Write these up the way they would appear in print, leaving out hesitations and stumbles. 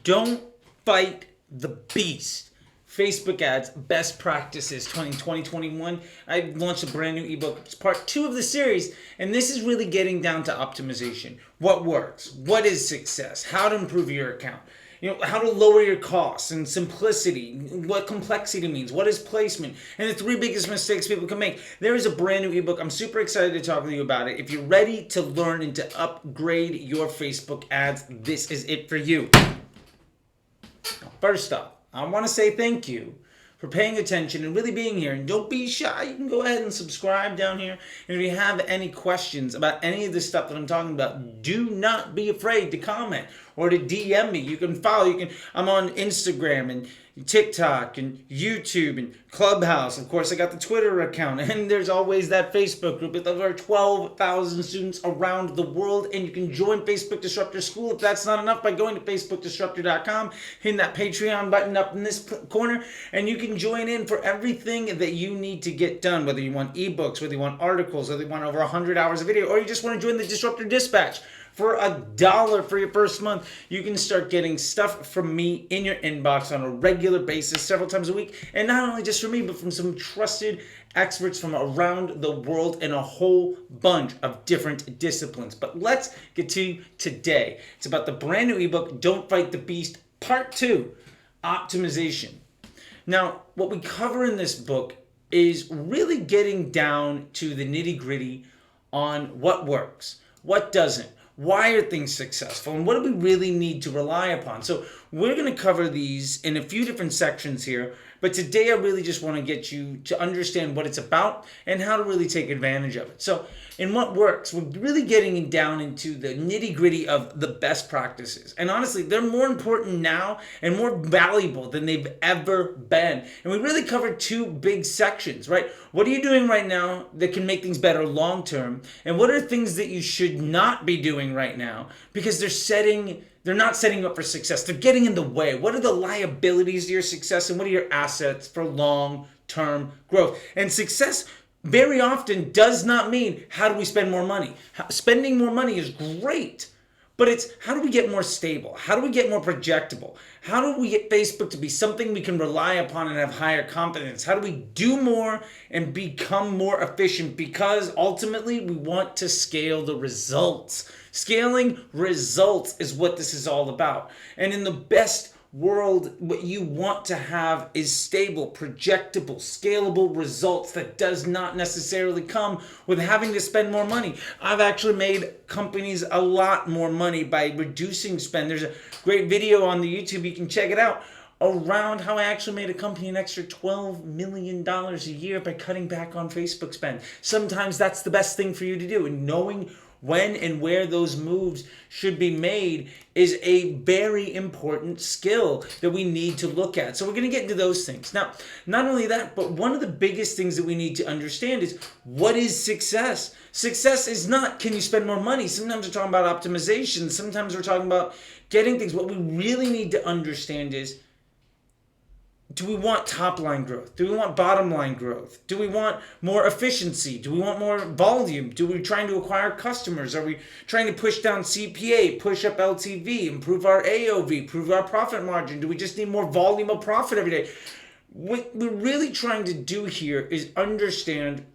Don't fight the beast. Facebook ads, best practices 2021. I launched a brand new ebook. It's part 2 of the series, and this is really getting down to optimization. What works? What is success? How to improve your account? How to lower your costs and simplicity, what complexity means, what is placement, and the 3 biggest mistakes people can make. There is a brand new ebook. I'm super excited to talk with you about it. If you're ready to learn and to upgrade your Facebook ads, this is it for you. First off, I want to say thank you for paying attention and really being here. And don't be shy. You can go ahead and subscribe down here. And if you have any questions about any of the stuff that I'm talking about, do not be afraid to comment or to DM me. You can follow. I'm on Instagram and TikTok and YouTube and Clubhouse. Of course, I got the Twitter account, and there's always that Facebook group with over 12,000 students around the world. And you can join Facebook Disruptor School if that's not enough by going to facebookdisruptor.com, hitting that Patreon button up in this corner, and you can join in for everything that you need to get done, whether you want ebooks, whether you want articles, whether you want over 100 hours of video, or you just want to join the Disruptor Dispatch. For $1 for your first month, you can start getting stuff from me in your inbox on a regular basis, several times a week. And not only just from me, but from some trusted experts from around the world in a whole bunch of different disciplines. But let's get to today. It's about the brand new ebook, Don't Fight the Beast, Part 2, Optimization. Now, what we cover in this book is really getting down to the nitty-gritty on what works, what doesn't. Why are things successful, and what do we really need to rely upon? So we're going to cover these in a few different sections here, but today I really just want to get you to understand what it's about and how to really take advantage of it. So in what works, we're really getting down into the nitty-gritty of the best practices. And honestly, they're more important now and more valuable than they've ever been. And we really covered 2 big sections, right? What are you doing right now that can make things better long-term? And what are things that you should not be doing right now because they're not setting you up for success. They're getting in the way. What are the liabilities to your success, and what are your assets for long-term growth? And success very often does not mean how do we spend more money. Spending more money is great, but it's how do we get more stable? How do we get more projectable? How do we get Facebook to be something we can rely upon and have higher confidence? How do we do more and become more efficient? Because ultimately we want to scale the results. Scaling results is what this is all about. And in the best world, what you want to have is stable, projectable, scalable results that does not necessarily come with having to spend more money. I've actually made companies a lot more money by reducing spend. There's a great video on the YouTube, you can check it out, around how I actually made a company an extra $12 million a year by cutting back on Facebook spend. Sometimes that's the best thing for you to do, and knowing when and where those moves should be made is a very important skill that we need to look at. So we're going to get into those things. Now, not only that, but one of the biggest things that we need to understand is what is success? Success is not, can you spend more money? Sometimes we're talking about optimization. Sometimes we're talking about getting things. What we really need to understand is, do we want top line growth? Do we want bottom line growth? Do we want more efficiency? Do we want more volume? Do we trying to acquire customers? Are we trying to push down CPA, push up LTV, improve our AOV, improve our profit margin? Do we just need more volume of profit every day? What we're really trying to do here is understand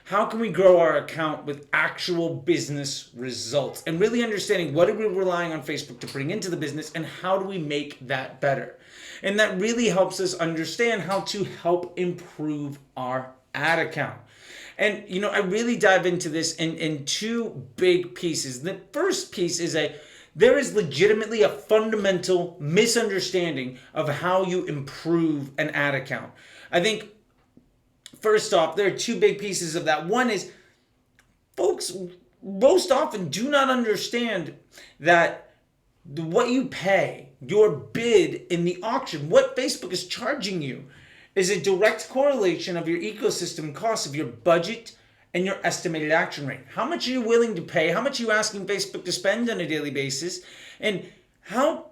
how can we grow our account with actual business results, and really understanding what are we relying on Facebook to bring into the business and how do we make that better. And that really helps us understand how to help improve our ad account. And, I really dive into this in 2 big pieces. The first piece is there is legitimately a fundamental misunderstanding of how you improve an ad account. I think, first off, there are 2 big pieces of that. One is folks most often do not understand that what you pay, your bid in the auction, what Facebook is charging you, is a direct correlation of your ecosystem costs, of your budget and your estimated action rate. How much are you willing to pay? How much are you asking Facebook to spend on a daily basis? And how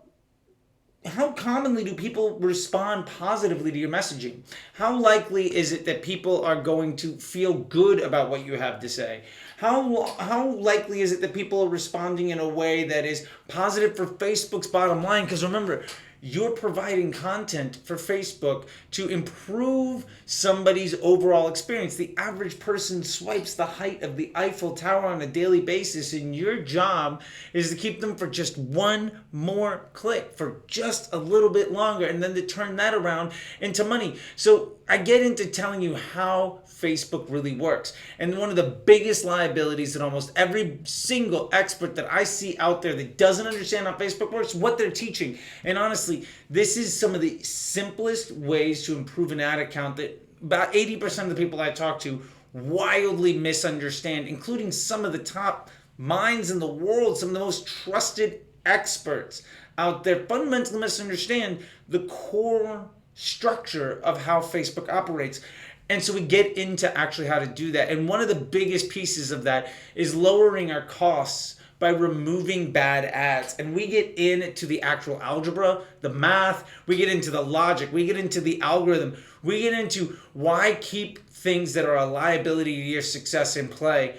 commonly do people respond positively to your messaging? How likely is it that people are going to feel good about what you have to say? How likely is it that people are responding in a way that is positive for Facebook's bottom line? Because remember, you're providing content for Facebook to improve somebody's overall experience. The average person swipes the height of the Eiffel Tower on a daily basis, and your job is to keep them for just one more click, for just a little bit longer, and then to turn that around into money. So I get into telling you how Facebook really works. And one of the biggest liabilities that almost every single expert that I see out there that doesn't understand how Facebook works, what they're teaching. And honestly, this is some of the simplest ways to improve an ad account that about 80% of the people I talk to wildly misunderstand, including some of the top minds in the world, some of the most trusted experts out there fundamentally misunderstand the core structure of how Facebook operates. And so we get into actually how to do that. And one of the biggest pieces of that is lowering our costs by removing bad ads. And we get into the actual algebra, the math, we get into the logic, we get into the algorithm, we get into why keep things that are a liability to your success in play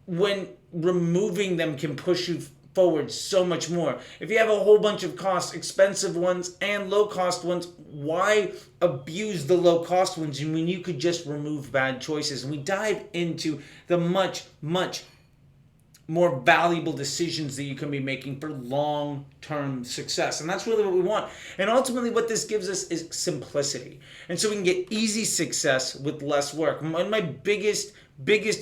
when removing them can push you forward so much more. If you have a whole bunch of costs, expensive ones and low cost ones, why abuse the low cost ones when you could just remove bad choices? And we dive into the much more valuable decisions that you can be making for long-term success. And that's really what we want. And ultimately what this gives us is simplicity. And so we can get easy success with less work. One of my biggest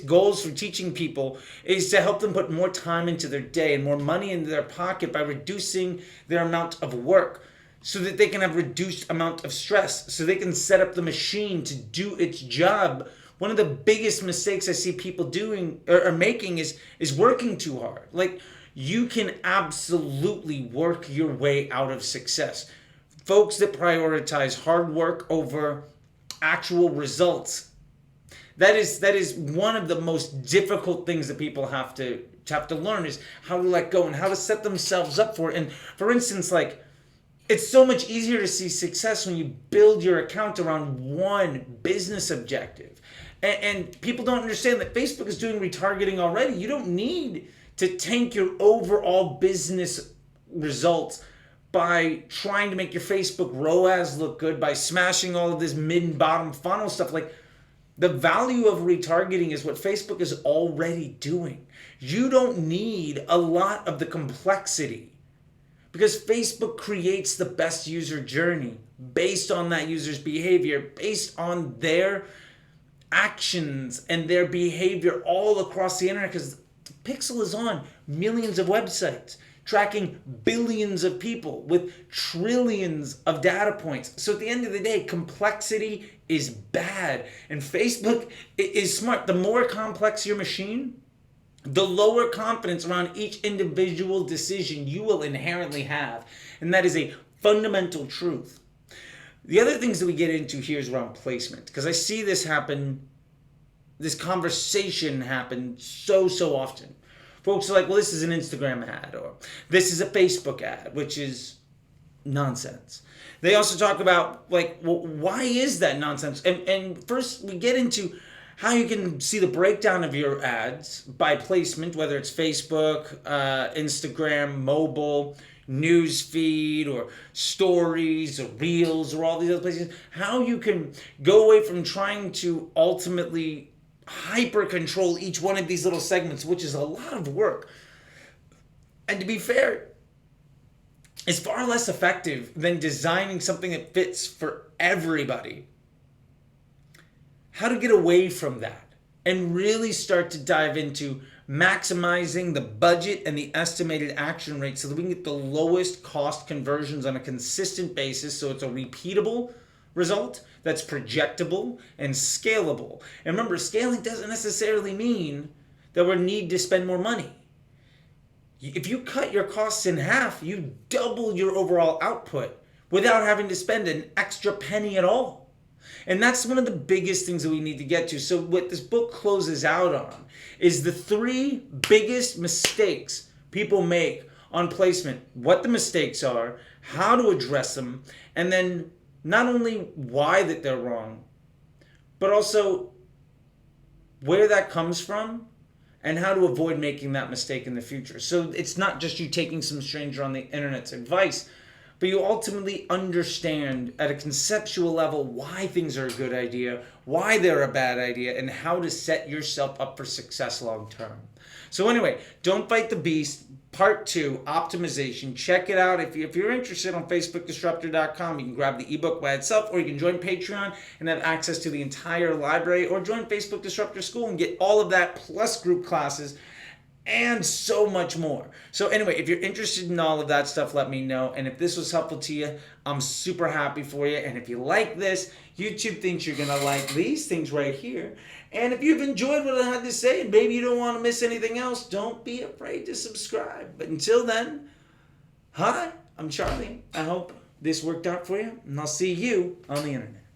goals for teaching people is to help them put more time into their day and more money into their pocket by reducing their amount of work so that they can have reduced amount of stress, so they can set up the machine to do its job. One of the biggest mistakes I see people doing or making is working too hard. Like, you can absolutely work your way out of success. Folks that prioritize hard work over actual results, that is one of the most difficult things that people have to learn, is how to let go and how to set themselves up for it. And for instance, like, it's so much easier to see success when you build your account around one business objective. And people don't understand that Facebook is doing retargeting already. You don't need to tank your overall business results by trying to make your Facebook ROAS look good, by smashing all of this mid and bottom funnel stuff. Like, the value of retargeting is what Facebook is already doing. You don't need a lot of the complexity, because Facebook creates the best user journey based on that user's behavior, based on their actions and their behavior all across the internet, because Pixel is on millions of websites, tracking billions of people with trillions of data points. So at the end of the day, complexity is bad. And Facebook is smart. The more complex your machine, the lower confidence around each individual decision you will inherently have. And that is a fundamental truth. The other things that we get into here is around placement, because I see this happen, this conversation happen so often. Folks are like, well, this is an Instagram ad, or this is a Facebook ad, which is nonsense. They also talk about, like, well, why is that nonsense? And first we get into how you can see the breakdown of your ads by placement, whether it's Facebook, Instagram, mobile, news feed, or stories, or reels, or all these other places. How you can go away from trying to ultimately hyper control each one of these little segments, which is a lot of work. And to be fair, it's far less effective than designing something that fits for everybody. How to get away from that and really start to dive into maximizing the budget and the estimated action rate so that we can get the lowest cost conversions on a consistent basis, so it's a repeatable result that's projectable and scalable. And remember, scaling doesn't necessarily mean that we need to spend more money. If you cut your costs in half, you double your overall output without having to spend an extra penny at all. And that's one of the biggest things that we need to get to. So what this book closes out on is the 3 biggest mistakes people make on placement, what the mistakes are, how to address them, and then not only why that they're wrong, but also where that comes from and how to avoid making that mistake in the future. So it's not just you taking some stranger on the internet's advice, but you ultimately understand at a conceptual level why things are a good idea, why they're a bad idea, and how to set yourself up for success long term. So anyway, Don't Fight the Beast, Part 2, Optimization. Check it out. If you're interested, on FacebookDisruptor.com, you can grab the ebook by itself, or you can join Patreon and have access to the entire library, or join Facebook Disruptor School and get all of that plus group classes and so much more. So anyway, if you're interested in all of that stuff, let me know. And if this was helpful to you, I'm super happy for you. And if you like this, YouTube thinks you're going to like these things right here. And if you've enjoyed what I had to say and maybe you don't want to miss anything else, don't be afraid to subscribe. But until then, hi, I'm Charlie. I hope this worked out for you, and I'll see you on the internet.